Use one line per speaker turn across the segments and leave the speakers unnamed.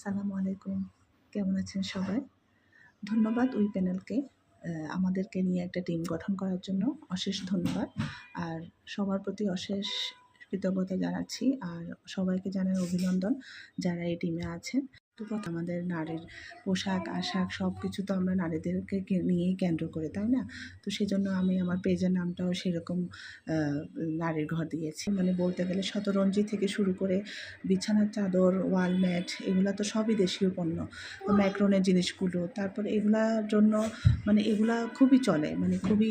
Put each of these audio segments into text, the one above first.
সালামু আলাইকুম। কেমন আছেন সবাই? ধন্যবাদ ওই প্যানেলকে আমাদেরকে নিয়ে একটা টিম গঠন করার জন্য অশেষ ধন্যবাদ। আর সবার প্রতি অশেষ কৃতজ্ঞতা জানাচ্ছি। আর সবাইকে জানাই অভিনন্দন যারা এই টিমে আছেন। কথা আমাদের নারীর পোশাক-আশাক সবকিছু তো আমরা নারীদেরকে নিয়েই কেন্দ্র করে, তাই না? তো সেজন্য আমি আমার পেজের নামটাও সেরকম আ নারীর ঘর দিয়েছি। মানে বলতে গেলে শতরঞ্জি থেকে শুরু করে বিছানার চাদর, ওয়াল ম্যাট এগুলা তো সবই দেশীয় পণ্য। ম্যাক্রনের জিনিসগুলো, তারপরে এগুলার জন্য মানে এগুলা খুবই চলে, মানে খুবই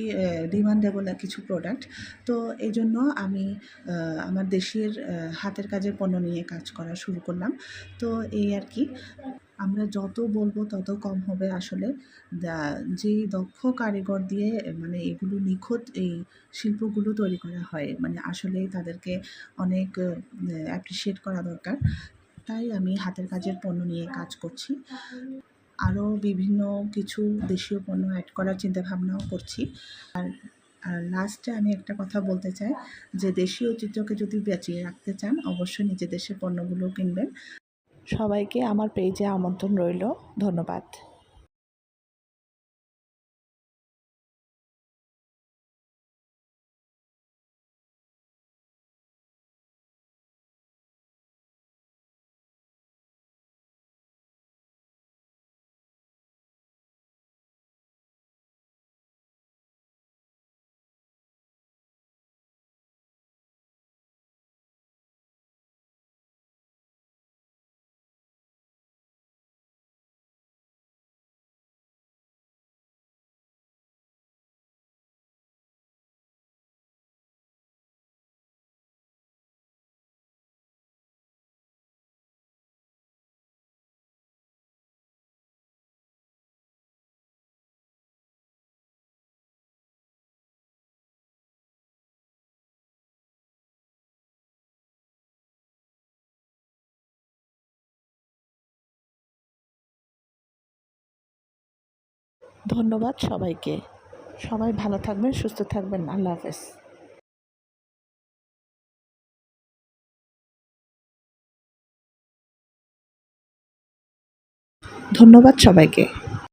ডিমান্ডেবল কিছু প্রোডাক্ট। তো এইজন্য আমি আমার দেশের হাতের কাজের পণ্য নিয়ে কাজ করা শুরু করলাম। তো এই আর কি। আমরা যত বলবো তত কম হবে আসলে। যেই দক্ষ কারিগর দিয়ে মানে এগুলো নিখুঁত এই শিল্পগুলো তৈরি করা হয়, মানে আসলেই তাদেরকে অনেক অ্যাপ্রিশিয়েট করা দরকার। তাই আমি হাতের কাজের পণ্য নিয়ে কাজ করছি। আরও বিভিন্ন কিছু দেশীয় পণ্য অ্যাড করার চিন্তাভাবনাও করছি। আর লাস্টে আমি একটা কথা বলতে চাই যে দেশীয় ঐতিহ্যকে যদি বাঁচিয়ে রাখতে চান অবশ্যই নিজের দেশের পণ্যগুলো কিনবেন। সবাইকে আমার পেজে আমন্ত্রণ রইল। ধন্যবাদ। ধন্যবাদ সবাইকে। সবাই ভালো থাকবেন, সুস্থ থাকবেন। আল্লাহ হাফেজ। ধন্যবাদ সবাইকে।